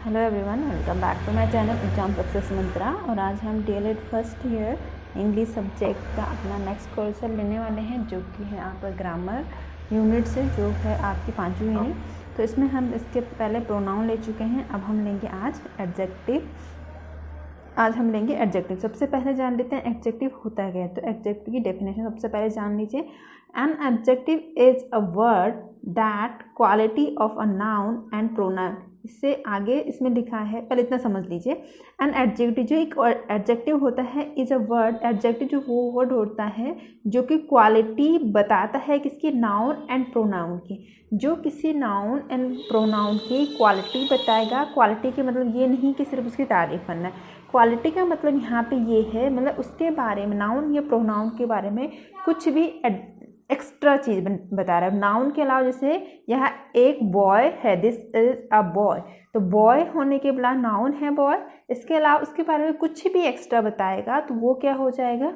Hello everyone, welcome back to my channel exam success mantra. और आज हम DElEd first year English subject का अपना नेक्स्ट कोर्स लेने वाले हैं, जो कि है आपका ग्रामर यूनिट से, जो है आपकी 5वीं यूनिट। तो इसमें हम इसके पहले प्रोनाउन ले चुके हैं, अब हम लेंगे आज एडजेक्टिव। सबसे पहले जान लेते हैं एडजेक्टिव होता क्या है। तो एडजेक्टिव की डेफिनेशन सबसे पहले जान लीजिए। An adjective is a word that quality of a noun and pronoun. इससे आगे इसमें लिखा है, पहले इतना समझ लीजिए। एन एडजेक्टिव, जो एक एडजेक्टिव होता है, इज अ वर्ड, एडजेक्टिव जो वो वर्ड होता है जो कि क्वालिटी बताता है किसकी, नाउन एंड प्रोनाउन की। जो किसी नाउन एंड प्रोनाउन की क्वालिटी बताएगा। क्वालिटी के मतलब ये नहीं कि सिर्फ उसकी तारीफ करना है। क्वालिटी का मतलब यहाँ पे ये है, मतलब उसके बारे में, नाउन या प्रोनाउन के बारे में कुछ भी एक्स्ट्रा चीज़ बता रहा है। नाउन के अलावा जैसे यहाँ एक बॉय है, दिस इज अ बॉय, तो बॉय होने के बाद नाउन है बॉय। इसके अलावा उसके बारे में कुछ भी एक्स्ट्रा बताएगा तो वो क्या हो जाएगा,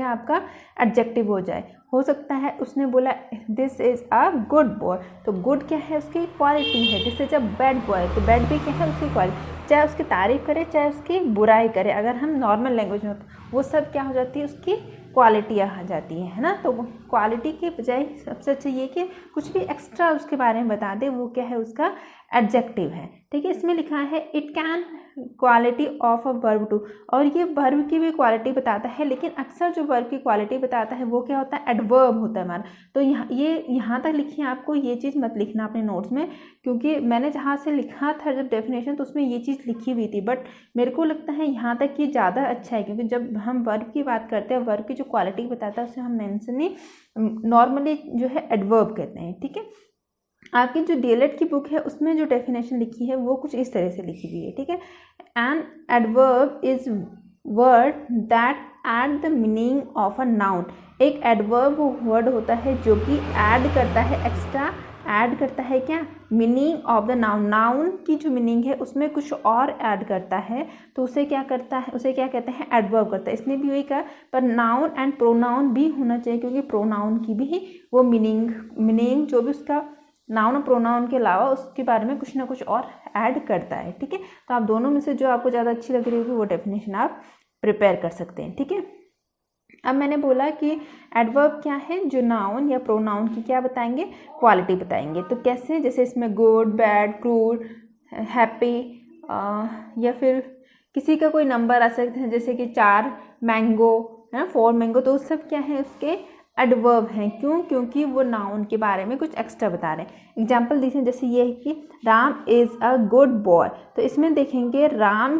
आपका एडजेक्टिव हो सकता है उसने बोला this is a good boy, तो गुड क्या है, उसकी क्वालिटी है। This is a bad boy, तो बैड भी क्या है, उसकी क्वालिटी। चाहे उसकी तारीफ करे चाहे उसकी बुराई करे, अगर हम नॉर्मल लैंग्वेज में, वो सब क्या हो जाती है, उसकी क्वालिटी आ जाती है ना। तो क्वालिटी के बजाय सबसे अच्छा ये कि कुछ भी एक्स्ट्रा उसके बारे में बता दे, वो क्या है, उसका एडजेक्टिव है। ठीक है, इसमें लिखा है it can quality of a verb too, और ये वर्ब की भी क्वालिटी बताता है, लेकिन अक्सर जो वर्ब की क्वालिटी बताता है वो क्या होता है, एडवर्ब होता है हमारा। तो यहाँ तक लिखिए, आपको ये चीज़ मत लिखना अपने नोट्स में, क्योंकि मैंने जहाँ से लिखा था जब डेफिनेशन, तो उसमें ये चीज़ लिखी हुई थी, बट मेरे को लगता है यहाँ तक ये ज़्यादा अच्छा है, क्योंकि जब हम वर्ब की बात करते हैं, वर्ब की जो क्वालिटी बताता है उसे हम मेंशनी नॉर्मली जो है एडवर्ब कहते हैं। ठीक है, आपकी जो डीएलएड की बुक है उसमें जो डेफिनेशन लिखी है वो कुछ इस तरह से लिखी हुई है। ठीक है, an adverb is word that add the meaning of a noun. एक एडवर्ब वो वर्ड होता है जो कि ऐड करता है, एक्स्ट्रा ऐड करता है क्या, meaning of the noun. Noun की जो मीनिंग है उसमें कुछ और ऐड करता है, तो उसे क्या करता है, उसे क्या कहते हैं, एडवर्ब करता है। इसने भी वही कहा, पर नाउन एंड प्रोनाउन भी होना चाहिए, क्योंकि प्रोनाउन की भी वो मीनिंग जो भी उसका नाउन और प्रोनाउन के अलावा उसके बारे में कुछ ना कुछ और ऐड करता है। ठीक है, तो आप दोनों में से जो आपको ज़्यादा अच्छी लग रही होगी वो डेफिनेशन आप प्रिपेयर कर सकते हैं। ठीक है, अब मैंने बोला कि एडवर्ब क्या है, जो नाउन या प्रोनाउन की क्या बताएंगे, क्वालिटी बताएंगे। तो कैसे, जैसे इसमें गुड, बैड, क्रूड, हैप्पी, या फिर किसी का कोई नंबर आ सकते हैं, जैसे कि 4 मैंगो है ना, 4 मैंगो, तो सब क्या है, उसके एडवर्ब हैं। क्यों, क्योंकि वो नाउन के बारे में कुछ एक्स्ट्रा बता रहे हैं। एग्जाम्पल दीजिए, जैसे ये है कि Ram is a good boy, तो इसमें देखेंगे राम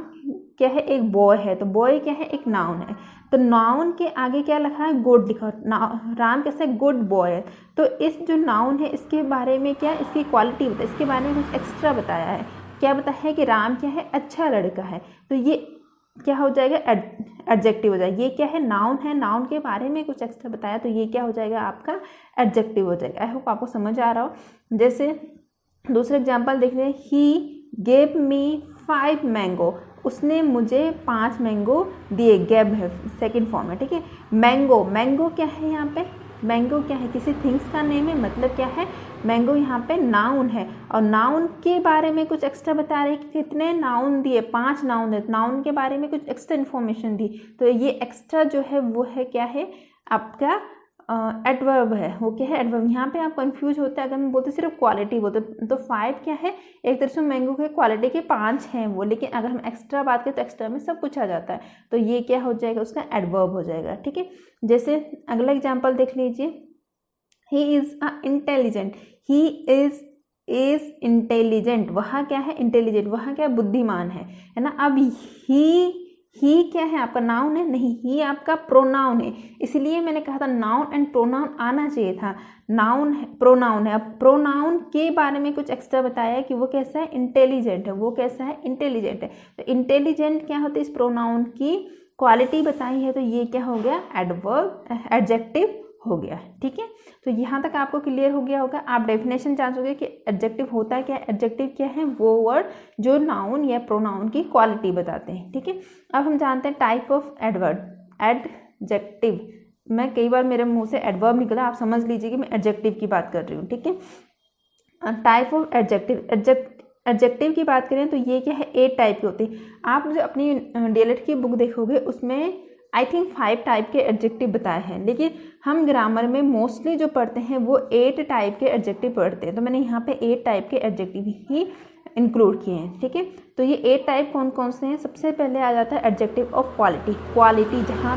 क्या है, एक बॉय है, तो बॉय क्या है, एक नाउन है। तो नाउन के आगे क्या लिखा है, गुड लिखा, राम कैसे गुड बॉय है, तो इस जो नाउन है इसके बारे में क्या, इसकी क्वालिटी बताया, इसके बारे में कुछ एक्स्ट्रा बताया है। क्या बताया है कि राम क्या है, अच्छा लड़का है, तो ये क्या हो जाएगा, एडजेक्टिव हो जाएगा। ये क्या है, नाउन है, नाउन के बारे में कुछ एक्स्ट्रा बताया, तो ये क्या हो जाएगा, आपका एडजेक्टिव हो जाएगा। आई होप आपको समझ आ रहा हो। जैसे दूसरा एग्जांपल देख रहे हैं, ही गेव मी 5 मैंगो, उसने मुझे 5 मैंगो दिए, गेव है सेकंड फॉर्म है। ठीक है, मैंगो क्या है, यहाँ पे मैंगो क्या है, किसी थिंग्स का नेम है, मतलब क्या है, मैंगो यहाँ पे नाउन है, और नाउन के बारे में कुछ एक्स्ट्रा बता रहे हैं कि कितने नाउन दिए, 5 नाउन है, नाउन के बारे में कुछ एक्स्ट्रा इन्फॉर्मेशन दी, तो ये एक्स्ट्रा जो है वो है क्या है, आपका एडवर्ब है। वो क्या है, एडवर्ब। यहाँ पे आप कंफ्यूज होते हैं, अगर मैं बोलते सिर्फ क्वालिटी बोलते तो 5 क्या है, एक तरह से मैंगो के क्वालिटी के 5 हैं वो, लेकिन अगर हम एक्स्ट्रा बात करें तो एक्स्ट्रा में सब कुछ आ जाता है, तो ये क्या हो जाएगा, उसका एडवर्ब हो जाएगा। ठीक है, जैसे अगला एग्जाम्पल देख लीजिए, he is a intelligent, he is intelligent, वह क्या है, इंटेलिजेंट, वह क्या बुद्धिमान है ना। अब ही क्या है, आपका नाउन है, नहीं, ही आपका प्रोनाउन है, इसलिए मैंने कहा था नाउन एंड प्रोनाउन आना चाहिए था। नाउन है, प्रोनाउन है, अब प्रोनाउन के बारे में कुछ एक्स्ट्रा बताया है कि वो कैसा है, इंटेलिजेंट है, वो कैसा है, इंटेलिजेंट है। तो इंटेलिजेंट क्या होता है, इस प्रोनाउन की क्वालिटी बताई है, तो ये क्या हो गया, एडवर्ब, एडजेक्टिव हो गया। ठीक है, तो यहाँ तक आपको क्लियर हो गया होगा। आप डेफिनेशन जान चुके कि एडजेक्टिव होता है क्या, एडजेक्टिव क्या है, वो वर्ड जो नाउन या प्रोनाउन की क्वालिटी बताते हैं। ठीक है, अब हम जानते हैं टाइप ऑफ एडजेक्टिव। मैं कई बार मेरे मुंह से एडवर्ब निकला, आप समझ लीजिए कि मैं एडजेक्टिव की बात कर रही हूँ। ठीक है, टाइप ऑफ एडजेक्टिव, एडजेक्टिव की बात करें तो ये क्या है 8 टाइप के होते हैं। आप जो अपनी डीएलएड की बुक देखोगे उसमें आई थिंक 5 टाइप के एडजेक्टिव बताए हैं, लेकिन हम ग्रामर में मोस्टली जो पढ़ते हैं वो 8 टाइप के एडजेक्टिव पढ़ते हैं। तो मैंने यहाँ पे 8 टाइप के एडजेक्टिव ही इंक्लूड किए हैं, ठीक है। तो ये 8 टाइप कौन कौन से हैं? सबसे पहले आ जाता है एडजेक्टिव ऑफ क्वालिटी। क्वालिटी जहाँ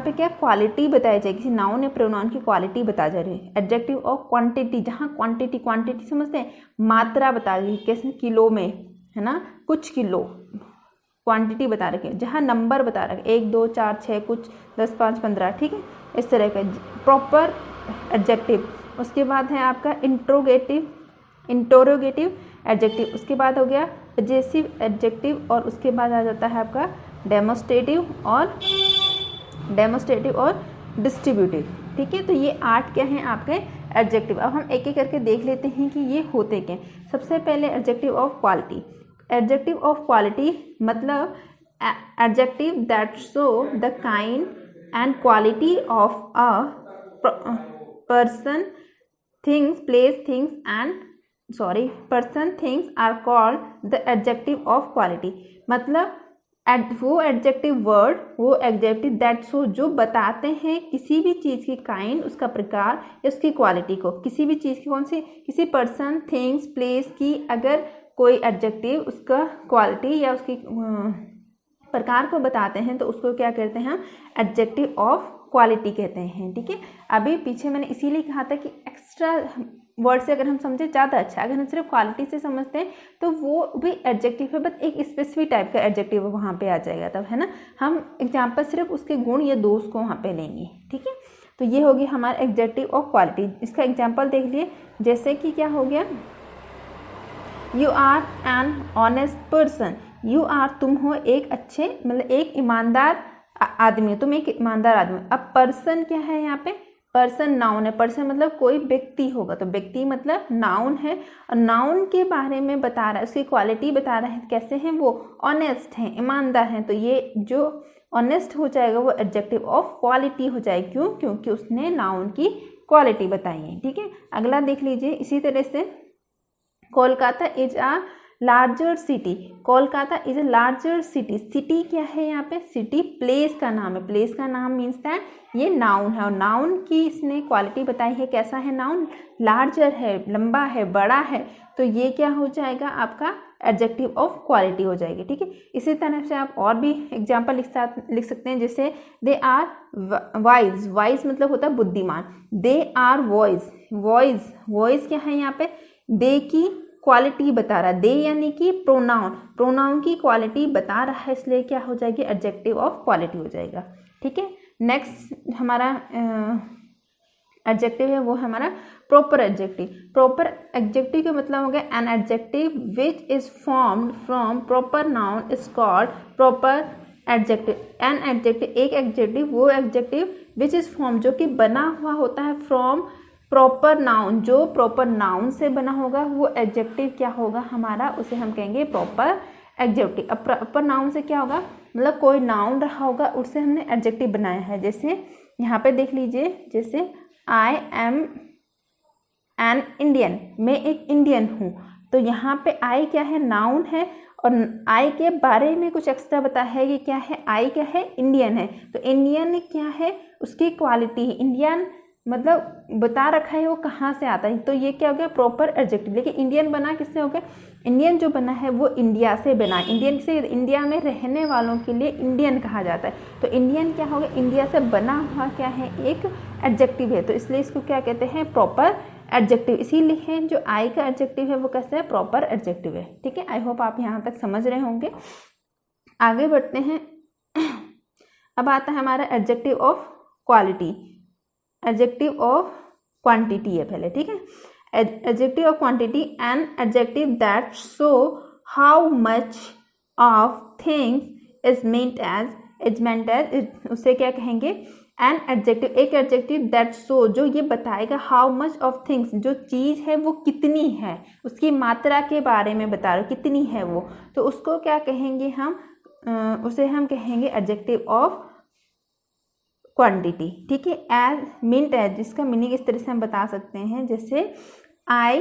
पे क्या क्वालिटी बताई जाए, किसी नाउन या प्रोनाउन की क्वालिटी बता जा रही है। एडजेक्टिव ऑफ क्वांटिटी, जहाँ क्वांटिटी समझते हैं, मात्रा बता रही है, कैसे किलो में, है ना, कुछ किलो क्वांटिटी बता रखे, जहाँ नंबर बता रखे 1 2 4 6 कुछ 10 5 15, ठीक है, इस तरह का प्रॉपर एडजेक्टिव। उसके बाद है आपका इंटरोगेटिव एडजेक्टिव, उसके बाद हो गया पजेसिव एडजेक्टिव, और उसके बाद आ जाता है आपका डेमोस्ट्रेटिव और डिस्ट्रीब्यूटिव, ठीक है। तो ये 8 क्या हैं आपके एडजेक्टिव। अब हम एक एक करके देख लेते हैं कि ये होते क्या। सबसे पहले adjective of quality. Adjective of quality मतलब adjective that show the kind and quality of a person, things, place, things are called the adjective of quality। मतलब वो एडजेक्टिव वर्ड, वो एडजेक्टिव दैट शो, जो बताते हैं किसी भी चीज़ की काइंड, उसका प्रकार या उसकी क्वालिटी को, किसी भी चीज़ की, कौन सी, किसी पर्सन, थिंग्स, प्लेस की अगर कोई एडजेक्टिव उसका क्वालिटी या उसकी प्रकार को बताते हैं तो उसको क्या कहते हैं हम? एडजेक्टिव ऑफ क्वालिटी कहते हैं, ठीक है। अभी पीछे मैंने इसीलिए कहा था कि एक्स्ट्रा वर्ड से अगर हम समझे ज़्यादा अच्छा, अगर हम सिर्फ क्वालिटी से समझते हैं तो वो भी एडजेक्टिव है, बट एक स्पेसिफिक टाइप का एडजेक्टिव वहाँ पे आ जाएगा तब, है ना। हम एग्जाम्पल सिर्फ उसके गुण या दोष को वहाँ पे लेंगे, ठीक है। तो ये होगी हमारा एडजेक्टिव ऑफ क्वालिटी। इसका एग्जाम्पल देख लिए, जैसे कि क्या हो गया, you are an honest person. You are, तुम हो एक अच्छे, मतलब एक ईमानदार आदमी, तुम एक ईमानदार आदमी। अब पर्सन क्या है यहाँ पे? पर्सन नाउन है। पर्सन मतलब कोई व्यक्ति होगा, तो व्यक्ति मतलब नाउन है, और नाउन के बारे में बता रहा है, उसकी क्वालिटी बता रहा है, कैसे हैं वो? ऑनेस्ट हैं, ईमानदार हैं। तो ये जो ऑनेस्ट हो जाएगा वो एडजेक्टिव ऑफ क्वालिटी हो जाएगा। क्यों? क्योंकि उसने नाउन की क्वालिटी बताई है, ठीक है। अगला देख लीजिए इसी तरह से, Kolkata is a larger city. Kolkata is a larger city. City क्या है यहाँ पे? सिटी प्लेस का नाम है। प्लेस का नाम मीन्स दैट ये नाउन है, और नाउन की इसने क्वालिटी बताई है। कैसा है नाउन? लार्जर है, लंबा है, बड़ा है। तो ये क्या हो जाएगा? आपका एडजेक्टिव ऑफ क्वालिटी हो जाएगी, ठीक है। इसी तरह से आप और भी एग्जाम्पल लिख सकते हैं, जैसे दे आर वाइज। वाइज मतलब होता है बुद्धिमान। They our voice. वॉइस क्या है यहाँ पे? दे की क्वालिटी बता रहा है। दे यानी कि प्रोनाउन की क्वालिटी बता रहा है, इसलिए क्या हो जाएगी? एडजेक्टिव ऑफ क्वालिटी हो जाएगा, ठीक है। नेक्स्ट हमारा एडजेक्टिव है वो है हमारा प्रॉपर एडजेक्टिव। प्रॉपर एडजेक्टिव का मतलब हो गया an adjective which is formed from proper noun is called proper adjective. N adjective, एक एडजेक्टिव, वो एडजेक्टिव विच इज फॉर्म, जो कि बना हुआ होता है, फ्रॉम प्रॉपर नाउन, जो प्रॉपर नाउन से बना होगा वो एडजेक्टिव क्या होगा हमारा? उसे हम कहेंगे प्रॉपर एडजेक्टिव। अब प्रॉपर नाउन से क्या होगा? मतलब कोई नाउन रहा होगा, उससे हमने एडजेक्टिव बनाया है। जैसे यहाँ पे देख लीजिए, जैसे आई एम एन इंडियन, मैं एक इंडियन हूँ। तो यहाँ पे आई क्या है? नाउन है, और आई के बारे में कुछ एक्स्ट्रा बता है कि क्या है? आई क्या है? इंडियन है। तो इंडियन क्या है? उसकी क्वालिटी है। इंडियन मतलब बता रखा है वो कहाँ से आता है, तो ये क्या हो गया? Proper adjective. लेकिन इंडियन बना किससे हो गया? इंडियन जो बना है वो इंडिया से बना। इंडियन से, इंडिया में रहने वालों के लिए इंडियन कहा जाता है। तो इंडियन क्या हो गया? इंडिया से बना हुआ क्या है? एक एडजेक्टिव है। तो इसलिए इसको क्या कहते हैं? Proper adjective. इसीलिए जो आई का एडजेक्टिव है वो कैसा है? प्रॉपर एडजेक्टिव है, ठीक है। आई होप आप यहाँ तक समझ रहे होंगे। आगे बढ़ते हैं। अब आता है हमारा adjective of quality. Adjective of quantity है पहले, ठीक है। Adjective of quantity, an adjective that show how much of things is meant as, उसे क्या कहेंगे? एन एडजेक्टिव, एक एडजेक्टिव दैट शो, जो ये बताएगा हाउ मच ऑफ थिंग्स, जो चीज़ है वो कितनी है, उसकी मात्रा के बारे में बता रहे कितनी है वो, तो उसको क्या कहेंगे हम? उसे हम कहेंगे एडजेक्टिव ऑफ क्वांटिटी, ठीक है। एज, मिंट एज, जिसका मीनिंग इस तरह से हम बता सकते हैं, जैसे आई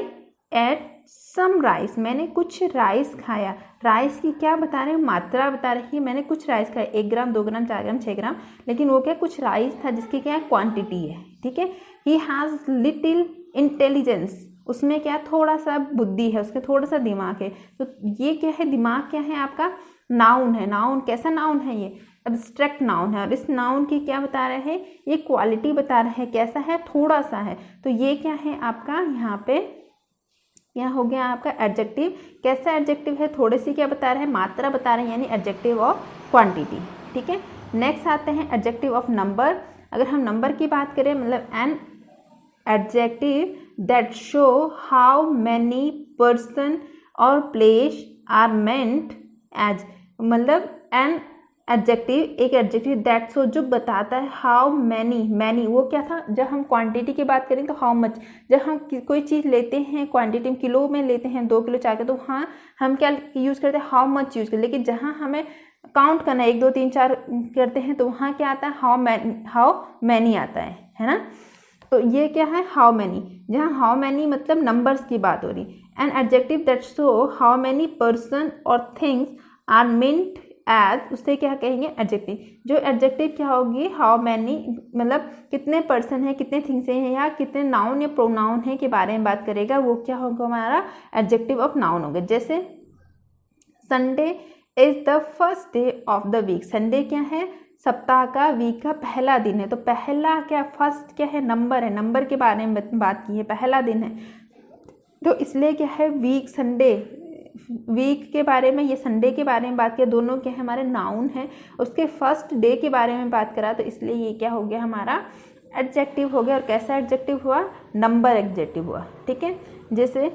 एट सम राइस, मैंने कुछ राइस खाया। राइस की क्या बता रहे हैं, मात्रा बता रही है, मैंने कुछ राइस खाया, 1 ग्राम 2 ग्राम 4 ग्राम 6 ग्राम, लेकिन वो क्या कुछ राइस था जिसकी क्या क्वांटिटी है, ठीक है। ही हैज़ लिटिल इंटेलिजेंस, उसमें क्या थोड़ा सा बुद्धि है, उसके थोड़ा सा दिमाग है। तो ये क्या है, दिमाग क्या है आपका, नाउन है। नाउन कैसा नाउन है, ये एब्स्ट्रैक्ट नाउन है। और इस नाउन की क्या बता रहे हैं, ये क्वालिटी बता रहे हैं, कैसा है, थोड़ा सा है। तो ये क्या है आपका, यहाँ पे क्या हो गया आपका एडजेक्टिव। कैसा एडजेक्टिव है, थोड़ी सी क्या बता रहे हैं, मात्रा बता रहे हैं, यानी एडजेक्टिव ऑफ क्वांटिटी, ठीक है। नेक्स्ट आते हैं एडजेक्टिव ऑफ नंबर। अगर हम नंबर की बात करें, मतलब N adjective that show how many person or place are meant as, मतलब an adjective, एक adjective that show जो बताता है how many, वो क्या था, जब हम क्वांटिटी की बात करें तो how much, जब हम कोई चीज़ लेते हैं क्वांटिटी में, किलो में लेते हैं 2 किलो 4 किलो, तो हाँ हम क्या यूज़ करते हैं, how much यूज़ करते हैं। लेकिन जहाँ हमें काउंट करना 1 2 3 4 करते हैं तो वहाँ क्या आता है, how many आता है ना। तो ये क्या है, हाउ मैनी, जहाँ हाउ मैनी मतलब नंबर्स की बात हो रही। N adjective that show how many person और थिंग्स आर मेंट एज, उससे क्या कहेंगे, एडजेक्टिव। जो एडजेक्टिव क्या होगी, हाउ मैनी मतलब कितने पर्सन है, कितने थिंग्स हैं, या कितने नाउन या प्रोनाउन है के बारे में बात करेगा, वो क्या होगा हमारा एडजेक्टिव ऑफ नाउन होगा। जैसे Sunday is the first day of the week, Sunday क्या है, सप्ताह का, वीक का पहला दिन है। तो पहला क्या, फर्स्ट क्या है, नंबर है, नंबर के बारे में बात की है, पहला दिन है, तो इसलिए क्या है, वीक, संडे, वीक के बारे में, ये संडे के बारे में बात किया, दोनों क्या है हमारे नाउन है। उसके फर्स्ट डे के बारे में बात करा, तो इसलिए ये क्या हो गया हमारा एडजेक्टिव हो गया। और कैसा एडजेक्टिव हुआ, नंबर एडजेक्टिव हुआ, ठीक है। जैसे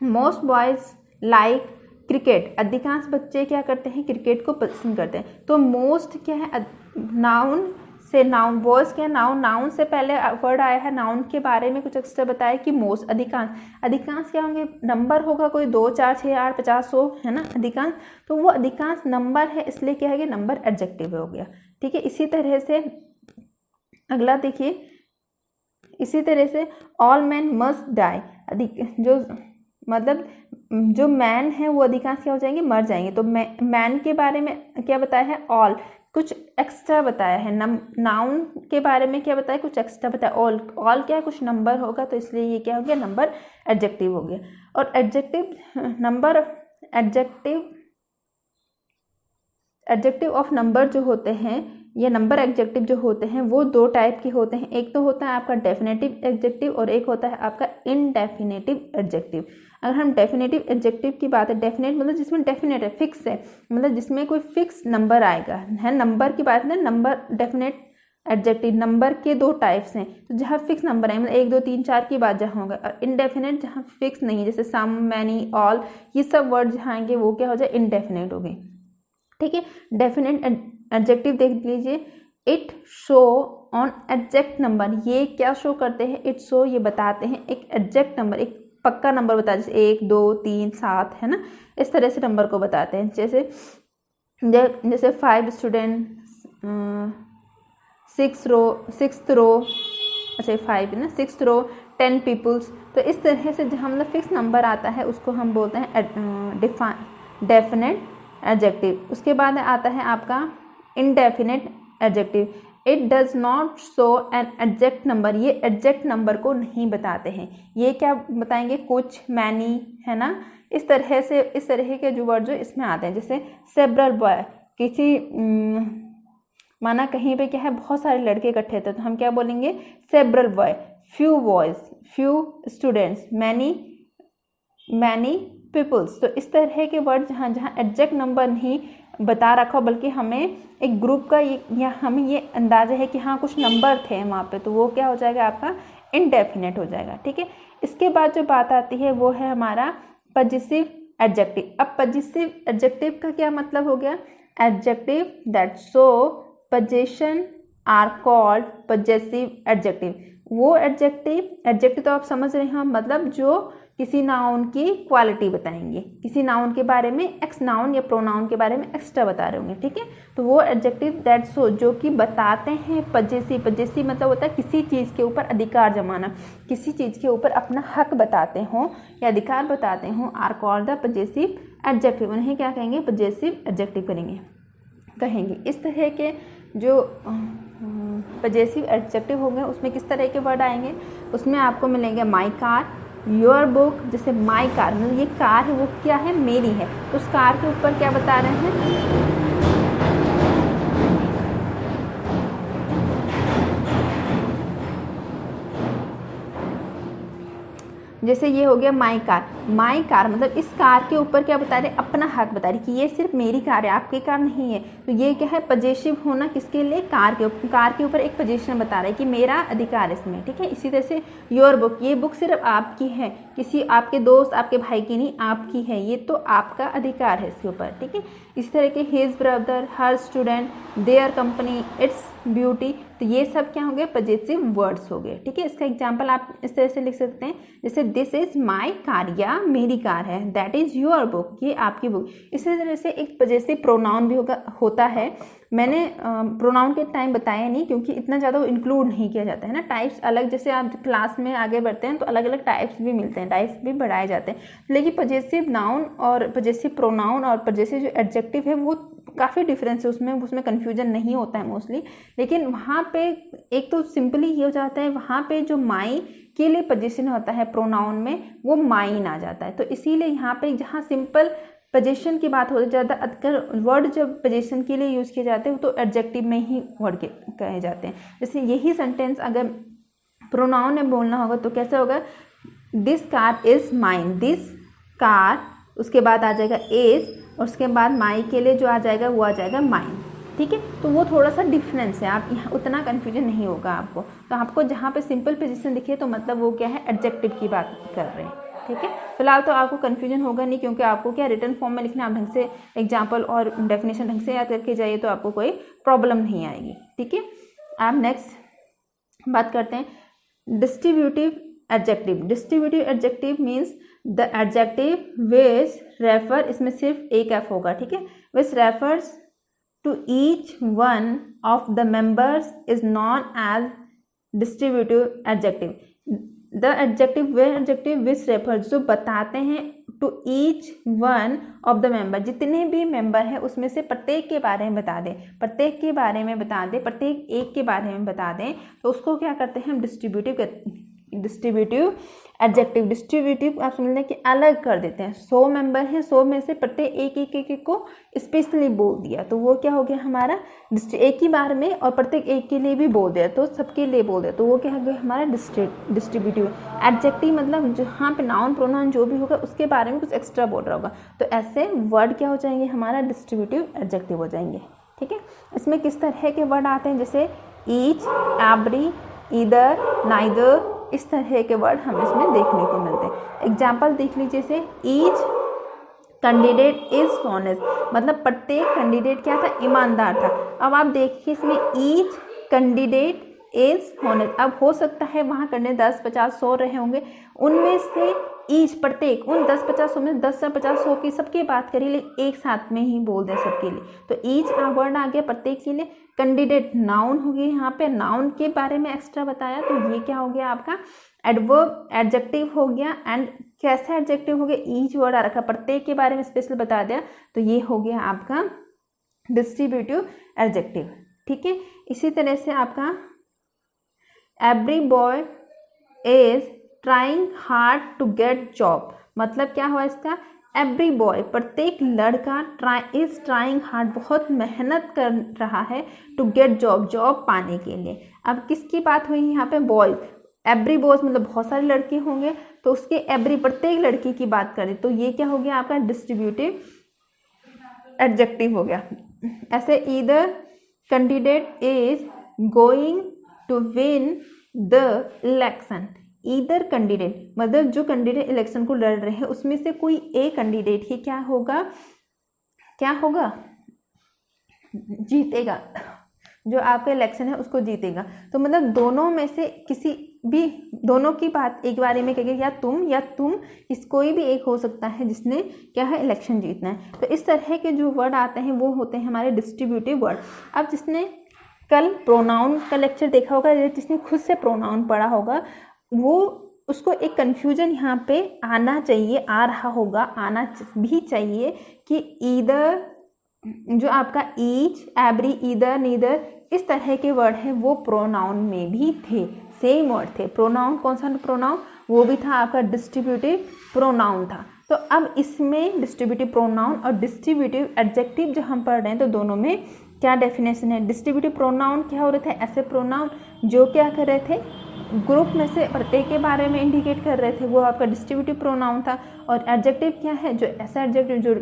मोस्ट बॉयज लाइक क्रिकेट, अधिकांश बच्चे क्या करते हैं, क्रिकेट को पसंद करते हैं। तो मोस्ट क्या है, नाउन से, नाउन, बॉयज क्या, नाउन, नाउन से पहले वर्ड आया है, नाउन के बारे में कुछ एक्स्ट्रा बताया कि मोस्ट, अधिकांश, अधिकांश क्या होंगे, नंबर होगा कोई 2 4 6 8 50 100 है ना, अधिकांश, तो वो अधिकांश नंबर है, इसलिए क्या है कि नंबर एडजेक्टिव हो गया, ठीक है। इसी तरह से अगला देखिए, इसी तरह से ऑल मैन मस्ट डाई, जो मतलब जो मैन है वो अधिकांश क्या हो जाएंगे, मर जाएंगे। तो मैन के बारे में क्या बताया है, ऑल, कुछ एक्स्ट्रा बताया है। नाउन के बारे में क्या बताया, कुछ एक्स्ट्रा बताया। ऑल क्या है, कुछ नंबर होगा, तो इसलिए ये क्या हो गया, नंबर एडजेक्टिव हो गया। और adjective number, adjective of number जो होते हैं, ये नंबर एडजेक्टिव जो होते हैं वो 2 टाइप के होते हैं। एक तो होता है आपका डेफिनेटिव एडजेक्टिव और एक होता है आपका इनडेफिनेटिव एडजेक्टिव। अगर हम डेफिनेटिव एडजेक्टिव की बात है, डेफिनेट मतलब जिसमें डेफिनेट है, फिक्स है, मतलब जिसमें कोई फिक्स नंबर आएगा, है नंबर की बात है, नंबर, डेफिनेट एडजेक्टिव, नंबर के 2 टाइप्स हैं। तो जहाँ फिक्स नंबर है, मतलब 1 2 3 4 की बात जहाँ होगा, और इनडेफिनेट जहाँ फिक्स नहीं है, जैसे सम, मैनी, ऑल, ये सब वर्ड जहाँ आएंगे वो क्या हो जाए, इनडेफिनेट हो गए, ठीक है। डेफिनेट एडजेक्टिव देख लीजिए, it show on exact number, ये क्या शो करते हैं, इट शो, ये बताते हैं एक एग्जैक्ट नंबर, एक पक्का नंबर बताते हैं, जैसे 1 2 3 7 है ना, इस तरह से नंबर को बताते हैं। जैसे 5 स्टूडेंट, 6 रो, अच्छा 5 है ना, 6 रो, 10 पीपल्स। तो इस तरह से जहाँ मतलब फिक्स नंबर आता है उसको हम बोलते हैं डेफिनेट एडजेक्टिव। उसके बाद आता है आपका indefinite adjective, it does not show an exact number, ये एग्जैक्ट नंबर को नहीं बताते हैं। ये क्या बताएंगे, कुछ, मैनी, है ना, इस तरह के जो वर्ड जो इसमें आते हैं। जैसे सेवरल बॉय, किसी माना कहीं पे क्या है, बहुत सारे लड़के इकट्ठे थे, तो हम क्या बोलेंगे, several boy. Few boys, few students, many peoples. तो इस तरह के वर्ड जहाँ जहाँ एग्जैक्ट नंबर नहीं बता रखा, बल्कि हमें एक ग्रुप का या हमें ये अंदाजा है कि हाँ कुछ नंबर थे वहाँ पे, तो वो क्या हो जाएगा, आपका इनडेफिनेट हो जाएगा, ठीक है। इसके बाद जो बात आती है वो है हमारा पजेसिव एडजेक्टिव। अब पजेसिव एडजेक्टिव का क्या मतलब हो गया, adjective that show possession are called possessive adjective. वो एडजेक्टिव तो आप समझ रहे हैं, मतलब जो किसी नाउन की क्वालिटी बताएंगे, किसी नाउन के बारे में एक्स नाउन या प्रोनाउन के बारे में एक्स्ट्रा बता रहे होंगे, ठीक है। तो वो एडजेक्टिव दैट शो जो कि बताते हैं पजेसिव, पजेसिव मतलब होता है किसी चीज़ के ऊपर अधिकार जमाना, किसी चीज़ के ऊपर अपना हक बताते हों या अधिकार बताते हों, are called the possessive adjective. उन्हें क्या कहेंगे? पजेसिव एडजेक्टिव कहेंगे। इस तरह के जो पजेसिव एडजेक्टिव होंगे उसमें किस तरह के वर्ड आएंगे? उसमें आपको मिलेंगे माई कार, योर बुक। जैसे माई कार मतलब ये कार है वो क्या है? मेरी है। तो उस कार के ऊपर क्या बता रहे हैं? जैसे ये हो गया माई कार, माई कार मतलब इस कार के ऊपर क्या बता रहे? अपना हक बता रहे कि ये सिर्फ मेरी कार है, आपकी कार नहीं है। तो ये क्या है? पजेसिव होना किसके लिए? कार के ऊपर एक पोजीशन बता रहा है कि मेरा अधिकार है इसमें, ठीक है। इसी तरह से योर बुक, ये बुक सिर्फ आपकी है, किसी आपके दोस्त आपके भाई की नहीं, आपकी है, ये तो आपका अधिकार है इसके ऊपर, ठीक है। इस तरह के his brother, her student, their company, its beauty, तो ये सब क्या हो गए? पजेसिव वर्ड्स हो गए, ठीक है। इसका एग्जाम्पल आप इस तरह से लिख सकते हैं, जैसे दिस इज माई कार, या मेरी कार है, दैट इज योर बुक, ये आपकी बुक। इसी तरह से एक पजेसिव प्रोनाउन भी होता है। मैंने प्रोनाउन के टाइम बताया नहीं क्योंकि इतना ज़्यादा वो इंक्लूड नहीं किया जाता है ना। टाइप्स अलग, जैसे आप क्लास में आगे बढ़ते हैं तो अलग अलग टाइप्स भी मिलते हैं, टाइप्स भी बढ़ाए जाते हैं। लेकिन पजेसिव नाउन और पजेसिव प्रोनाउन और पजेसिव जो एडजेक्टिव है वो काफ़ी डिफरेंस है, उसमें कन्फ्यूजन नहीं होता है मोस्टली। लेकिन वहाँ पे एक तो सिंपली ये हो जाता है, वहाँ पे जो माई के लिए पोजीशन होता है प्रोनाउन में वो माइन आ जाता है। तो इसीलिए यहाँ पे जहाँ सिंपल पोजीशन की बात हो ज़्यादा, अगर वर्ड जब पोजीशन के लिए यूज़ किए जाते हैं तो एडजेक्टिव में ही वर्ड कहे जाते हैं। जैसे यही सेंटेंस अगर प्रोनाउन में बोलना होगा तो कैसे होगा? This car is mine, this car, उसके बाद आ जाएगा इज़, और उसके बाद माई के लिए जो आ जाएगा वो आ जाएगा माइन, ठीक है। तो वो थोड़ा सा डिफरेंस है, आप यहाँ उतना कन्फ्यूजन नहीं होगा आपको। तो आपको जहाँ पे सिंपल पोजीशन दिखे तो मतलब वो क्या है? एडजेक्टिव की बात कर रहे हैं, ठीक है। फिलहाल तो आपको कन्फ्यूजन होगा नहीं क्योंकि आपको क्या रिटन फॉर्म में लिखना, आप ढंग से एग्जाम्पल और डेफिनेशन ढंग से याद करके जाइए तो आपको कोई प्रॉब्लम नहीं आएगी, ठीक है। आप नेक्स्ट बात करते हैं distributive adjective. Distributive adjective means the adjective which refer, इसमें सिर्फ एक एफ होगा, ठीक है, विच refers to each one of the members is known as distributive adjective. The adjective way adjective which refers, जो बताते हैं to each one of the member, जितने भी मेंबर हैं उसमें से प्रत्येक के बारे में बता दें, प्रत्येक के बारे में बता दें, प्रत्येक एक के बारे में बता दें, तो उसको क्या करते हैं हम? Distributive adjective. डिस्ट्रीब्यूटिव आप समझ लें कि अलग कर देते हैं। 100 मेंबर हैं, 100 में से प्रत्येक एक को स्पेशली बोल दिया तो वो क्या हो गया हमारा? एक ही बार में, और प्रत्येक एक के लिए भी बोल दिया तो सबके लिए बोल दिया तो वो क्या हो गया हमारा? Distributive adjective. मतलब जहाँ पे नाउन प्रोनाउन जो भी होगा उसके बारे में कुछ एक्स्ट्रा बोल रहा होगा, तो ऐसे वर्ड क्या हो जाएंगे हमारा? डिस्ट्रीब्यूटिव एडजेक्टिव हो जाएंगे, ठीक है। इसमें किस तरह के वर्ड आते हैं? जैसे ईच, एवरी, ईदर, नाइदर, इस तरह के वर्ड हमें इसमें देखने को मिलते हैं। एग्जाम्पल देख लीजिए, जैसे ईच कैंडिडेट इज ऑनेस्ट, मतलब प्रत्येक कैंडिडेट क्या था? ईमानदार था। अब आप देखिए इसमें ईच कैंडिडेट इज ऑनेस्ट, अब हो सकता है वहाँ कैंडिडेट 10, 50, 100 रहे होंगे, उनमें से ईच प्रत्येक उन 10, 50, 100 में 10 से 50, 100 की सबकी बात करिए, लेकिन एक साथ में ही बोल दें सबके लिए, तो ईच वर्ड आ गया प्रत्येक के लिए। कैंडिडेट नाउन हो गई, यहाँ पे नाउन के बारे में एक्स्ट्रा बताया तो ये क्या हो गया आपका? एडवर्ब एडजेक्टिव हो गया। एंड कैसा एडजेक्टिव हो गया? ईच वर्ड आ रखा, प्रत्येक के बारे में स्पेशल बता दिया तो ये हो गया आपका डिस्ट्रीब्यूटिव एडजेक्टिव, ठीक है। इसी तरह से आपका every boy is trying hard to get job, मतलब क्या हुआ इसका? एवरी बॉय प्रत्येक लड़का इज ट्राइंग हार्ड बहुत मेहनत कर रहा है टू गेट जॉब, जॉब पाने के लिए। अब किसकी बात हुई यहाँ पे? बॉयज, एवरी बॉयज मतलब बहुत सारे लड़के होंगे तो उसके एवरी प्रत्येक लड़की की बात करें तो ये क्या हो गया आपका? डिस्ट्रीब्यूटिव एडजेक्टिव हो गया। ऐसे either candidate is going to win the election, either candidate मतलब जो कैंडिडेट इलेक्शन को लड़ रहे हैं उसमें से कोई एक कैंडिडेट ही क्या होगा? क्या होगा? जीतेगा, जो आपका इलेक्शन है उसको जीतेगा। तो मतलब दोनों में से किसी भी दोनों की बात एक बारे में कहेंगे, या तुम इस कोई भी एक हो सकता है जिसने क्या है इलेक्शन जीतना है। तो इस तरह के जो वर्ड आते हैं वो होते हैं हमारे डिस्ट्रीब्यूटिव वर्ड। अब जिसने कल प्रोनाउन का लेक्चर देखा होगा, जिसने खुद से प्रोनाउन पढ़ा होगा, वो उसको एक कन्फ्यूजन यहाँ पे आना चाहिए, आ रहा होगा, आना भी चाहिए कि ईदर जो आपका ईच, एवरी, ईदर, नीदर इस तरह के वर्ड हैं वो प्रोनाउन में भी थे, सेम वर्ड थे। प्रोनाउन कौन सा प्रोनाउन, वो भी था आपका डिस्ट्रीब्यूटिव प्रोनाउन था। तो अब इसमें डिस्ट्रीब्यूटिव प्रोनाउन और डिस्ट्रीब्यूटिव एडजेक्टिव जो हम पढ़ रहे हैं, तो दोनों में क्या डेफिनेशन है। डिस्ट्रीब्यूटिव प्रोनाउन क्या हो रहे थे, ऐसे प्रोनाउन जो क्या कर रहे थे, ग्रुप में से प्रत्येक के बारे में इंडिकेट कर रहे थे, वो आपका डिस्ट्रीब्यूटिव प्रोनाउन था। और एडजेक्टिव क्या है, जो ऐसा एडजेक्टिव जो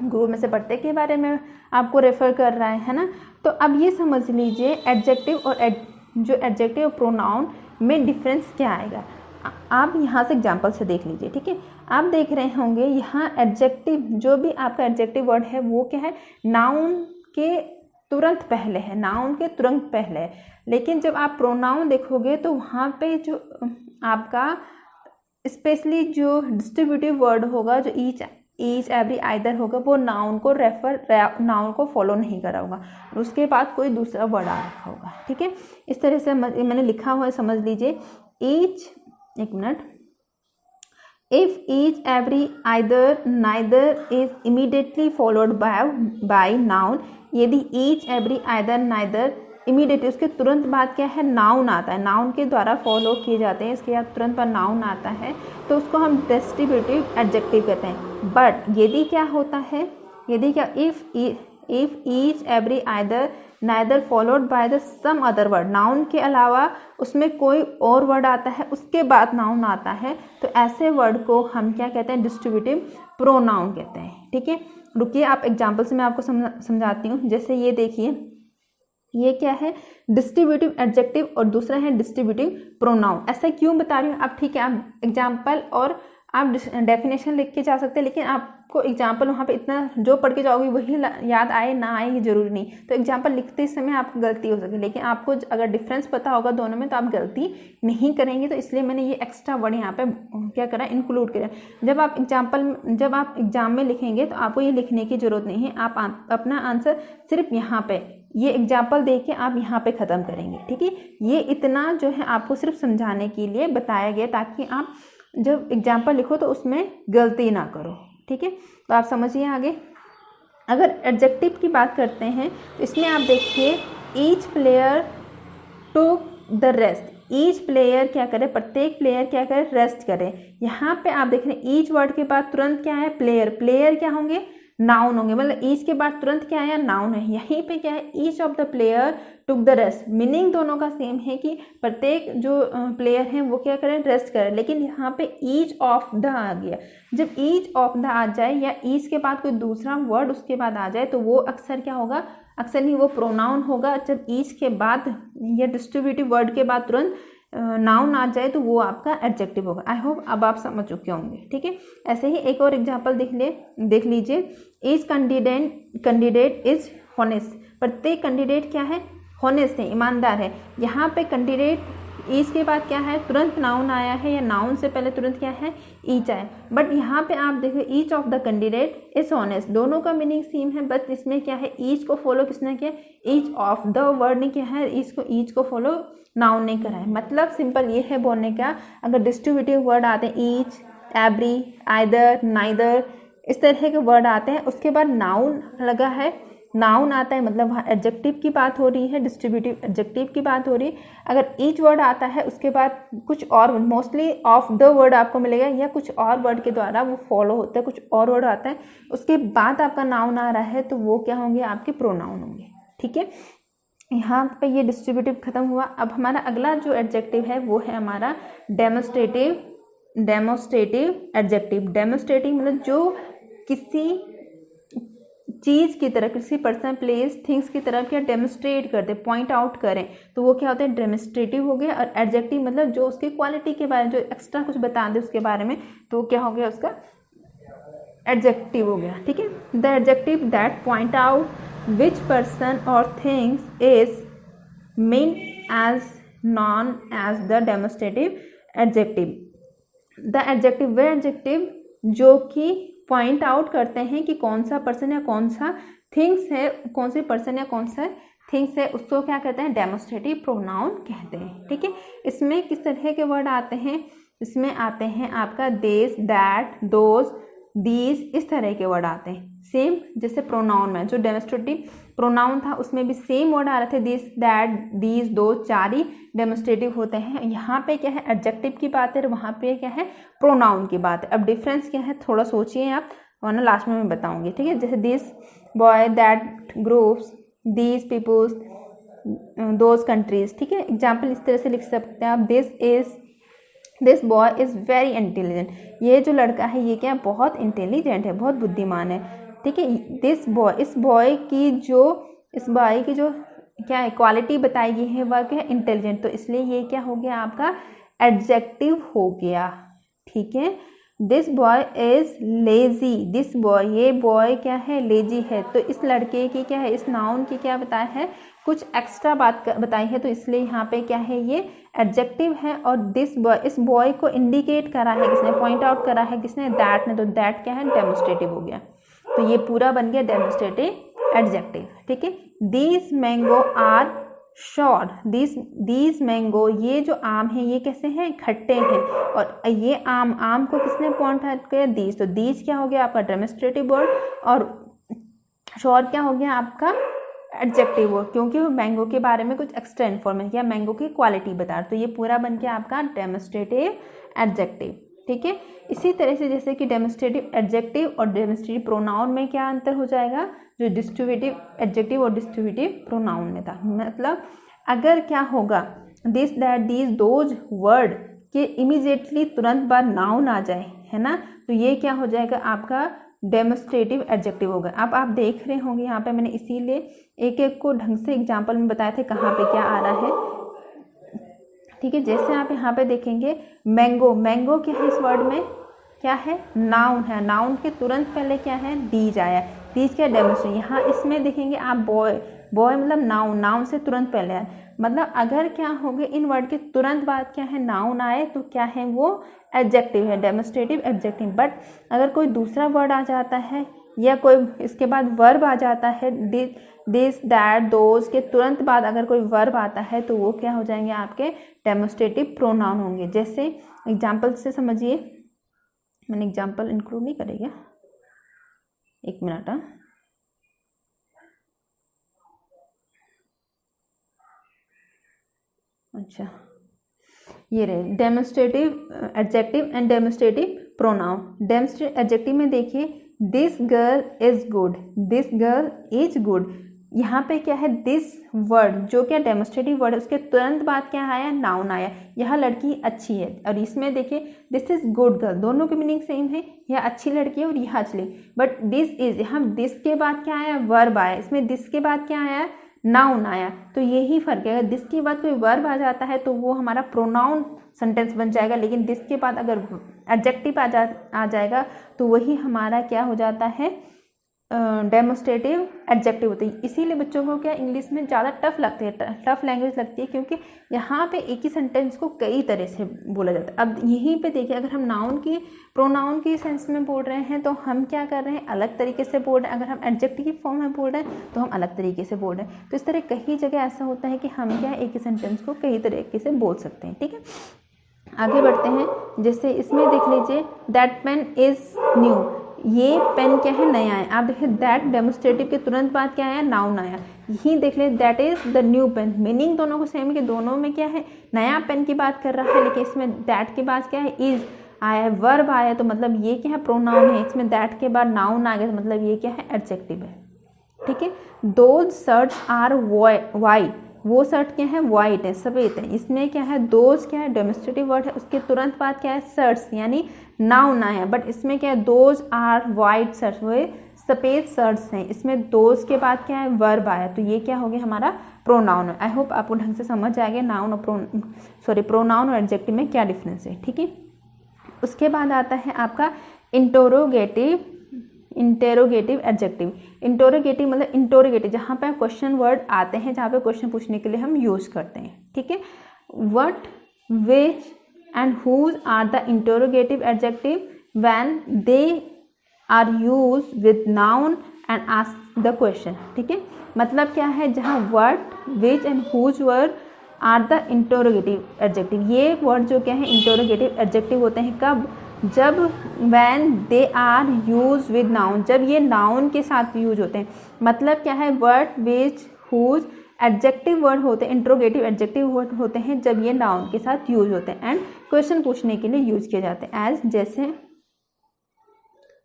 ग्रुप में से प्रत्येक के बारे में आपको रेफर कर रहा है ना। तो अब ये समझ लीजिए एडजेक्टिव और जो एडजेक्टिव प्रोनाउन में डिफरेंस क्या आएगा। आप यहाँ से एग्जांपल से देख लीजिए, ठीक है। आप देख रहे होंगे यहाँ एडजेक्टिव, जो भी आपका एडजेक्टिव वर्ड है वो क्या है, नाउन के तुरंत पहले है, नाउन के तुरंत पहले है। लेकिन जब आप प्रोनाउन देखोगे तो वहाँ पे जो आपका स्पेशली जो डिस्ट्रीब्यूटिव वर्ड होगा, जो ईच, एवरी, आइदर होगा, वो नाउन को फॉलो नहीं करा होगा, उसके बाद कोई दूसरा वर्ड आ रखा होगा, ठीक है। इस तरह से मैंने लिखा हुआ है, समझ लीजिए। ईच, एक minute, if each, every, either, neither is immediately followed by noun, यदि each, every, either, neither immediately, उसके तुरंत बाद क्या है, नाउन आता है, नाउन के द्वारा फॉलो किए जाते हैं, इसके बाद तुरंत बाद नाउन आता है, तो उसको हम डिस्ट्रीब्यूटिव एडजेक्टिव कहते हैं। बट यदि क्या होता है, यदि क्या, if each, every, either, neither followed by the some other word, noun के अलावा उसमें कोई और वर्ड आता है, उसके बाद नाउन आता है, तो ऐसे वर्ड को हम क्या कहते हैं, डिस्ट्रीब्यूटिव प्रोनाउन कहते हैं, ठीक है। रुकिए, आप एग्जाम्पल से मैं आपको समझाती हूँ। जैसे ये देखिए, ये क्या है, डिस्ट्रीब्यूटिव एडजेक्टिव और दूसरा है डिस्ट्रीब्यूटिव प्रोनाउन। ऐसा क्यों बता रही हूँ, आप ठीक है, आप एग्जाम्पल और आप डेफिनेशन लिख के जा सकते हैं, लेकिन आपको एग्जाम्पल वहाँ पे इतना जो पढ़ के जाओगे वही याद आए ना आए ये जरूरी नहीं। तो एग्जाम्पल लिखते समय आपको गलती हो सके, लेकिन आपको अगर डिफरेंस पता होगा दोनों में तो आप गलती नहीं करेंगे। तो इसलिए मैंने ये एक्स्ट्रा वर्ड यहाँ पे क्या करा, इंक्लूड करा। जब आप एग्जाम में लिखेंगे तो आपको ये लिखने की जरूरत नहीं है, आप अपना आंसर सिर्फ यहाँ पे ये एग्जाम्पल देख के आप यहाँ पे ख़त्म करेंगे, ठीक है। ये इतना जो है आपको सिर्फ समझाने के लिए बताया गया, ताकि आप जब एग्जाम्पल लिखो तो उसमें गलती ना करो, ठीक है। तो आप समझिए आगे। अगर एडजेक्टिव की बात करते हैं तो इसमें आप देखिए, each player took the rest, each player क्या करे, प्रत्येक प्लेयर क्या करे, रेस्ट करे। यहाँ पे आप देख रहे हैं ईच वर्ड के बाद तुरंत क्या है, प्लेयर क्या होंगे, नाउन होंगे, मतलब ईच के बाद तुरंत क्या आया, नाउन है। यहीं पे क्या है, each of the player took the rest, meaning दोनों का सेम है कि प्रत्येक जो प्लेयर हैं वो क्या करें, रेस्ट करें। लेकिन यहाँ पे ईच ऑफ द आ गया। जब ईच ऑफ द आ जाए या ईच के बाद कोई दूसरा वर्ड उसके बाद आ जाए तो वो अक्सर क्या होगा, अक्सर नहीं, वो प्रोनाउन होगा। जब ईच के बाद या डिस्ट्रीब्यूटिव वर्ड के बाद तुरंत नाउन आ जाए तो वो आपका एडजेक्टिव होगा। आई होप अब आप समझ चुके होंगे, ठीक है। ऐसे ही एक और एग्जांपल देख लीजिए। ईच कैंडिडेट इज हॉनेस्ट, प्रत्येक कैंडिडेट क्या है, हॉनेस्ट है, ईमानदार है। यहाँ पे कैंडिडेट ईच के बाद क्या है, तुरंत नाउन आया है, या नाउन से पहले तुरंत क्या है, ईच आया। बट यहाँ पे आप देखो, each of the candidate is honest, दोनों का मीनिंग सेम है, बट इसमें क्या है, ईच को फॉलो किसने किया, ईच ऑफ द वर्ड ने क्या है, ईच को फॉलो नाउन ने करा है। मतलब सिंपल ये है बोलने का, अगर डिस्ट्रीब्यूटिव वर्ड आते हैं, ईच, एवरी, आइदर, नाइदर, इस तरह के वर्ड आते हैं, उसके बाद नाउन लगा है, नाउन आता है, मतलब वहाँ एडजेक्टिव की बात हो रही है, डिस्ट्रीब्यूटिव एडजेक्टिव की बात हो रही है। अगर ईच वर्ड आता है उसके बाद कुछ और, मोस्टली ऑफ द वर्ड आपको मिलेगा, या कुछ और वर्ड के द्वारा वो फॉलो होता है, कुछ और वर्ड आता है, उसके बाद आपका नाउन आ रहा है, तो वो क्या होंगे, आपके प्रोनाउन होंगे, ठीक है। यहाँ पे ये डिस्ट्रीब्यूटिव खत्म हुआ। अब हमारा अगला जो एडजेक्टिव है वो है हमारा डेमोस्ट्रेटिव एडजेक्टिव। डेमोस्ट्रेटिव मतलब जो किसी चीज़ की तरह, किसी पर्सन, प्लेस, थिंग्स की तरह क्या डेमोस्ट्रेट कर दे, पॉइंट आउट करें, तो वो क्या होता है, डेमोस्ट्रेटिव हो गया। और एडजेक्टिव मतलब जो उसकी क्वालिटी के बारे में, जो एक्स्ट्रा कुछ बता दे उसके बारे में, तो क्या हो गया, उसका एडजेक्टिव हो गया, ठीक है। The adjective that point out which person और things is mean as known as the demonstrative adjective. The adjective वे एडजेक्टिव जो कि पॉइंट आउट करते हैं कि कौन सा पर्सन या कौन सा थिंग्स है, कौन से पर्सन या कौन सा थिंग्स है, उसको क्या कहते हैं, डेमोस्ट्रेटिव प्रोनाउन कहते हैं। ठीक है, इसमें किस तरह के वर्ड आते हैं, इसमें आते हैं आपका दिस, दैट, दोज, दीज, इस तरह के वर्ड आते हैं। सेम जैसे प्रोनाउन में जो डेमोस्ट्रेटिव प्रोनाउन था उसमें भी सेम वर्ड आ रहे थे, दिस, दैट, दीज, दो, चार ही डेमोस्ट्रेटिव होते हैं। यहाँ पे क्या है, एडजेक्टिव की बात है, वहाँ पे क्या है, प्रोनाउन की बात है। अब डिफरेंस क्या है थोड़ा सोचिए आप, वरना लास्ट में मैं बताऊंगी। ठीक है, जैसे this boy, that groups, these peoples, those countries. ठीक है, एग्जाम्पल इस तरह से लिख सकते हैं आप, this boy is very intelligent, ये जो लड़का है ये क्या बहुत इंटेलिजेंट है, बहुत बुद्धिमान है। ठीक है, दिस बॉय, इस बॉय की जो क्या है क्वालिटी बताई गई है वह क्या है, इंटेलिजेंट, तो इसलिए ये क्या हो गया आपका एडजेक्टिव हो गया। ठीक है, this boy is lazy, this boy, ये बॉय क्या है, लेजी है, तो इस लड़के की क्या है, इस नाउन की क्या बताया है, कुछ एक्स्ट्रा बात बताई है, तो इसलिए यहाँ पे क्या है, ये एडजेक्टिव है। और दिस बॉय, इस बॉय को इंडिकेट करा है किसने, पॉइंट आउट करा है किसने, दैट ने, तो दैट क्या है, डेमोस्ट्रेटिव हो गया। तो ये पूरा बन गया डेमोस्ट्रेटिव एडजेक्टिव। ठीक है, these mango are short, these mango, ये जो आम है ये कैसे हैं, खट्टे हैं, और ये आम को किसने पॉइंट आउट किया, दीज, तो दीज क्या हो गया आपका डेमोस्ट्रेटिव वर्ड, और शॉर्ट क्या हो गया आपका एडजेक्टिव वर्ड, क्योंकि वो मैंगो के बारे में कुछ एक्स्ट्रा इन्फॉर्मेशन या मैंगो की क्वालिटी बता, तो ये पूरा बन गया आपका डेमोस्ट्रेटिव एडजेक्टिव। ठीक है, इसी तरह से जैसे कि डेमोस्ट्रेटिव एडजेक्टिव और डेमोस्ट्रेटिव प्रोनाउन में क्या अंतर हो जाएगा, जो डिस्ट्रीब्यूटिव एडजेक्टिव और डिस्ट्रीब्यूटिव प्रोनाउन में था, मतलब अगर क्या होगा, this, that, these, those word के इमीडिएटली तुरंत बाद नाउन आ जाए, है ना, तो ये क्या हो जाएगा आपका डेमोस्ट्रेटिव एडजेक्टिव होगा। अब आप देख रहे होंगे यहाँ पे मैंने इसीलिए एक एक को ढंग से एग्जाम्पल में बताया थे कहाँ पे क्या आ रहा है। ठीक है, जैसे आप यहाँ पे देखेंगे मैंगो, मैंगो क्या है, इस वर्ड में क्या है, नाउन है, नाउन के तुरंत पहले क्या है, दीज आया, दीज क्या डेमोस्ट्रेट। यहाँ इसमें देखेंगे आप बॉय, बॉय मतलब नाउन, नाउन से तुरंत पहले आया, मतलब अगर क्या हो गया इन वर्ड के तुरंत बाद क्या है, नाउन आए, तो क्या है वो एडजेक्टिव है, डेमोस्ट्रेटिव एडजेक्टिव। बट अगर कोई दूसरा वर्ड आ जाता है या कोई इसके बाद वर्ब आ जाता है, दिस, दैट, दोज के तुरंत बाद अगर कोई वर्ब आता है तो वो क्या हो जाएंगे आपके डेमोस्ट्रेटिव प्रोनाउन होंगे। जैसे एग्जाम्पल से समझिए, मैंने एग्जाम्पल इंक्लूड नहीं करेगा, एक मिनट। अच्छा, ये रहे demonstrative adjective and demonstrative pronoun. Demonstrative adjective में देखिए, this girl is good, this girl is good, यहाँ पे क्या है, दिस वर्ड जो क्या डेमोस्ट्रेटिव वर्ड है उसके तुरंत बाद क्या आया, नाउन आया, यह लड़की अच्छी है। और इसमें देखिए दिस इज गुड गर्ल, दोनों की मीनिंग सेम है, यह अच्छी लड़की है और यह अच्छी, बट दिस इज, यहाँ दिस के बाद क्या आया, वर्ब आया, इसमें दिस के बाद क्या आया, नाउन आया, तो यही फर्क है। अगर दिस के बाद कोई वर्ब आ जाता है तो वो हमारा प्रोनाउन सेंटेंस बन जाएगा, लेकिन दिस के बाद अगर एडजेक्टिव आ जाएगा तो वही हमारा क्या हो जाता है, डेमोस्ट्रेटिव एडजेक्टिव होती है। इसीलिए बच्चों को क्या इंग्लिश में ज़्यादा टफ लगती है, टफ लैंग्वेज लगती है, क्योंकि यहाँ पे एक ही सेंटेंस को कई तरह से बोला जाता है। अब यहीं पे देखिए, अगर हम नाउन की प्रोनाउन की सेंस में बोल रहे हैं तो हम क्या कर रहे हैं, अलग तरीके से बोल रहे हैं, अगर हम एडजेक्टिव की फॉर्म में बोल रहे हैं तो हम अलग तरीके से बोल रहे हैं। तो इस तरह कई जगह ऐसा होता है कि हम क्या एक ही सेंटेंस को कई तरीके से बोल सकते हैं। ठीक है, आगे बढ़ते हैं। जैसे इसमें देख लीजिए, दैट पेन इज न्यू, ये पेन क्या है, नया है। आप देखिए दैट डेमोस्ट्रेटिव के तुरंत बाद क्या आया, नाउन आया। यही देख ले, that is the new pen, meaning दोनों को सेम है कि दोनों में क्या है, नया पेन की बात कर रहा है, लेकिन इसमें दैट के बाद क्या है, इज आया है, वर्ब आया, तो मतलब ये क्या है, प्रोनाउन है। इसमें दैट के बाद नाउन आ गया तो मतलब ये क्या है, एडजेक्टिव है। ठीक है, दोज शर्ट्स आर वाइट, वो शर्ट क्या है, वाइट है, सफ़ेद है। इसमें क्या है, दोज क्या है, डेमोस्ट्रेटिव वर्ड है, उसके तुरंत बाद क्या है, शर्ट्स, यानी नाउन आया, बट इसमें क्या है, दोज आर वाइट शर्ट्स, वो सफ़ेद शर्ट्स हैं। इसमें दोज के बाद क्या है, वर्ब आया, तो ये क्या हो गया, हमारा प्रोनाउन है। आई होप आपको ढंग से समझ आ गया नाउन और प्रोनाउन और एडजेक्टिव में क्या डिफरेंस है। ठीक है, उसके बाद आता है आपका इंटरोगेटिव एडजेक्टिव। इंटरोगेटिव मतलब इंटरोगेटिव, जहाँ पे क्वेश्चन वर्ड आते हैं, जहाँ पे क्वेश्चन पूछने के लिए हम यूज़ करते हैं। ठीक है, what, which and whose are the interrogative adjective when they are used with noun and ask the question। ठीक है, मतलब क्या है, जहाँ what, which and whose word are the interrogative adjective, ये वर्ड जो क्या है इंटरोगेटिव एडजेक्टिव होते हैं कब, जब when they are used with noun, जब ये नाउन के साथ यूज होते हैं। मतलब क्या है, what, which, whose adjective word होते हैं, इंट्रोगेटिव एडजेक्टिव वर्ड होते हैं जब ये नाउन के साथ यूज होते हैं एंड क्वेश्चन पूछने के लिए यूज किए जाते हैं। एज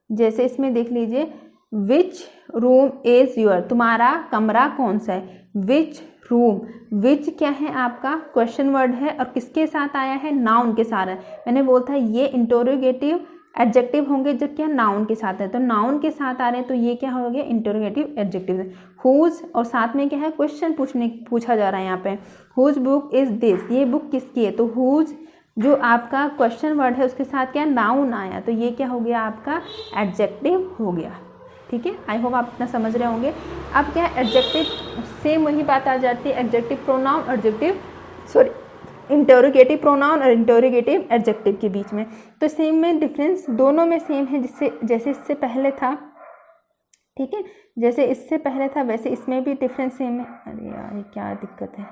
जैसे इसमें देख लीजिए, विच रूम इज योर, तुम्हारा कमरा कौन सा है। विच रूम, विच क्या है आपका क्वेश्चन वर्ड है और किसके साथ आया है, नाउन के साथ है। मैंने बोला था ये इंटरोगेटिव एडजेक्टिव होंगे जब क्या नाउन के साथ है, तो नाउन के साथ आ रहे हैं तो ये क्या हो गया इंटरोगेटिव एडजेक्टिव। हुज और साथ में क्या है क्वेश्चन पूछा जा रहा है यहाँ पे, हुज बुक इज दिस, ये बुक किसकी है, तो हुज जो आपका क्वेश्चन वर्ड है उसके साथ क्या नाउन आया, तो ये क्या हो गया आपका एडजेक्टिव हो गया। ठीक है, आई होप आप इतना समझ रहे होंगे। अब क्या एडजेक्टिव, सेम वही बात आ जाती है एडजेक्टिव प्रोनाउन, इंटरोगेटिव प्रोनाउन और इंटरोगेटिव एडजेक्टिव के बीच में। तो सेम में डिफरेंस दोनों में सेम है, जैसे इससे पहले था। ठीक है, जैसे इससे पहले था वैसे इसमें भी डिफरेंस सेम है। अरे यार ये क्या दिक्कत है,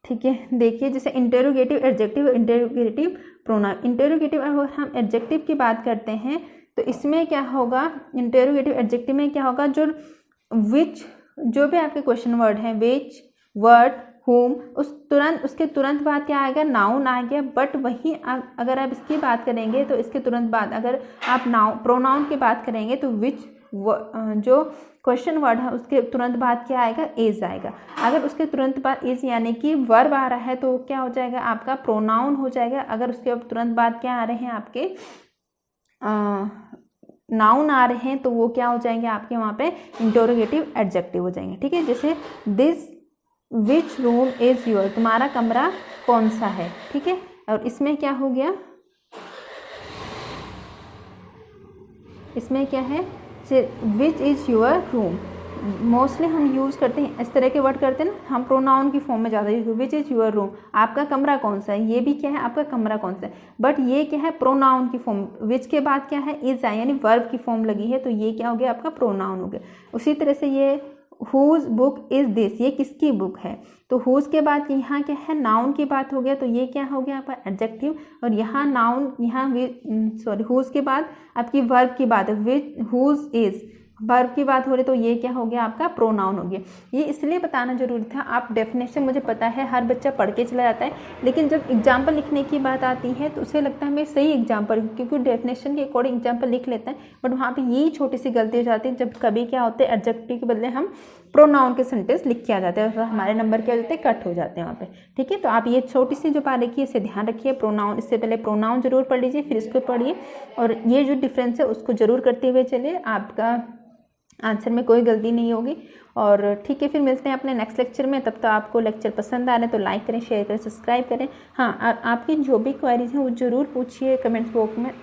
ठीक है। देखिए जैसे इंटरोगेटिव एडजेक्टिव और इंटरोगेटिव प्रोनाउन। इंटरोगेटिव अगर हम एडजेक्टिव की बात करते हैं तो इसमें क्या होगा, इंटरोगेटिव एडजेक्टिव में क्या होगा, जो विच, जो भी आपके क्वेश्चन वर्ड हैं, विच, वर्ड, होम, उसके तुरंत बाद क्या आएगा, नाउन आ गया। बट वही अगर आप इसकी बात करेंगे तो इसके तुरंत बाद अगर आप प्रोनाउन की बात करेंगे तो विच जो क्वेश्चन वर्ड है उसके तुरंत बाद क्या आएगा, इज आएगा। अगर उसके तुरंत बाद इज यानी कि वर्ब आ रहा है तो क्या हो जाएगा आपका प्रोनाउन हो जाएगा। अगर उसके तुरंत बाद क्या आ रहे हैं आपके नाउन आ रहे हैं तो वो क्या हो जाएंगे आपके वहाँ पे इंटरोगेटिव एडजेक्टिव हो जाएंगे। ठीक है, जैसे this which room is your, तुम्हारा कमरा कौन सा है। ठीक है, और इसमें क्या हो गया, इसमें क्या है, which is your room. Mostly हम यूज़ करते हैं इस तरह के वर्ड करते हैं ना, हम प्रोनाउन की फॉर्म में ज़्यादा use, which is your room, आपका कमरा कौन सा है, ये भी क्या है आपका कमरा कौन सा है। बट ये क्या है प्रोनाउन की फॉर्म, विच के बाद क्या है इज है यानी वर्ब की फॉर्म लगी है, तो ये क्या हो गया आपका प्रोनाउन हो गया। उसी तरह से ये हुज बुक इज दिस, ये किसकी बुक है, तो हुज के बाद यहाँ क्या है नाउन की बात हो गया, तो ये क्या हो गया आपका एडजेक्टिव। और यहाँ नाउन, यहाँ हुज के बाद आपकी वर्ब की बात है, विच हुज इज वर्ब की बात हो रही, तो ये क्या हो गया आपका प्रोनाउन हो गया। ये इसलिए बताना जरूरी था। आप डेफिनेशन मुझे पता है हर बच्चा पढ़ के चला जाता है, लेकिन जब एग्जाम्पल लिखने की बात आती है तो उसे लगता है मैं सही एग्जाम्पल, क्योंकि डेफिनेशन के अकॉर्डिंग एग्जाम्पल लिख लेते हैं, बट वहाँ पे यही छोटी सी गलती हो जाती है जब कभी क्या होते हैं एडजेक्टिव के बदले हम प्रोनाउन के सेंटेंस लिख के आ जाते हैं और हमारे नंबर क्या हो जाते हैं कट हो जाते हैं वहाँ पे। ठीक है, तो आप ये छोटी सी जो बात रखिए इसे ध्यान रखिए। प्रोनाउन, इससे पहले प्रोनाउन जरूर पढ़ लीजिए, फिर इसको पढ़िए और ये जो डिफरेंस है उसको जरूर करते हुए चलिए, आपका आंसर में कोई गलती नहीं होगी। और ठीक है, फिर मिलते हैं अपने नेक्स्ट लेक्चर में। तब तो आपको लेक्चर पसंद आ रहे हैं तो लाइक करें, शेयर करें, सब्सक्राइब करें। हाँ, आपकी जो भी क्वेरीज हैं वो ज़रूर पूछिए कमेंट्स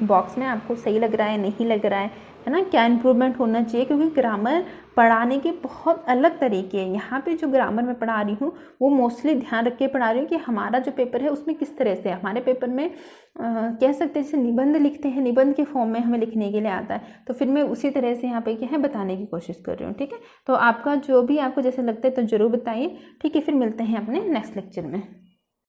बॉक्स में आपको सही लग रहा है नहीं लग रहा है ना, क्या इंप्रूवमेंट होना चाहिए, क्योंकि ग्रामर पढ़ाने के बहुत अलग तरीके हैं। यहाँ पे जो ग्रामर में पढ़ा रही हूँ वो मोस्टली ध्यान रख के पढ़ा रही हूँ कि हमारा जो पेपर है उसमें किस तरह से, हमारे पेपर में कह सकते हैं जैसे निबंध लिखते हैं, निबंध के फॉर्म में हमें लिखने के लिए आता है, तो फिर मैं उसी तरह से यहाँ पे क्या है बताने की कोशिश कर रही हूँ। ठीक है, तो आपका जो भी आपको जैसे लगता है तो ज़रूर बताइए। ठीक है, फिर मिलते हैं अपने नेक्स्ट लेक्चर में।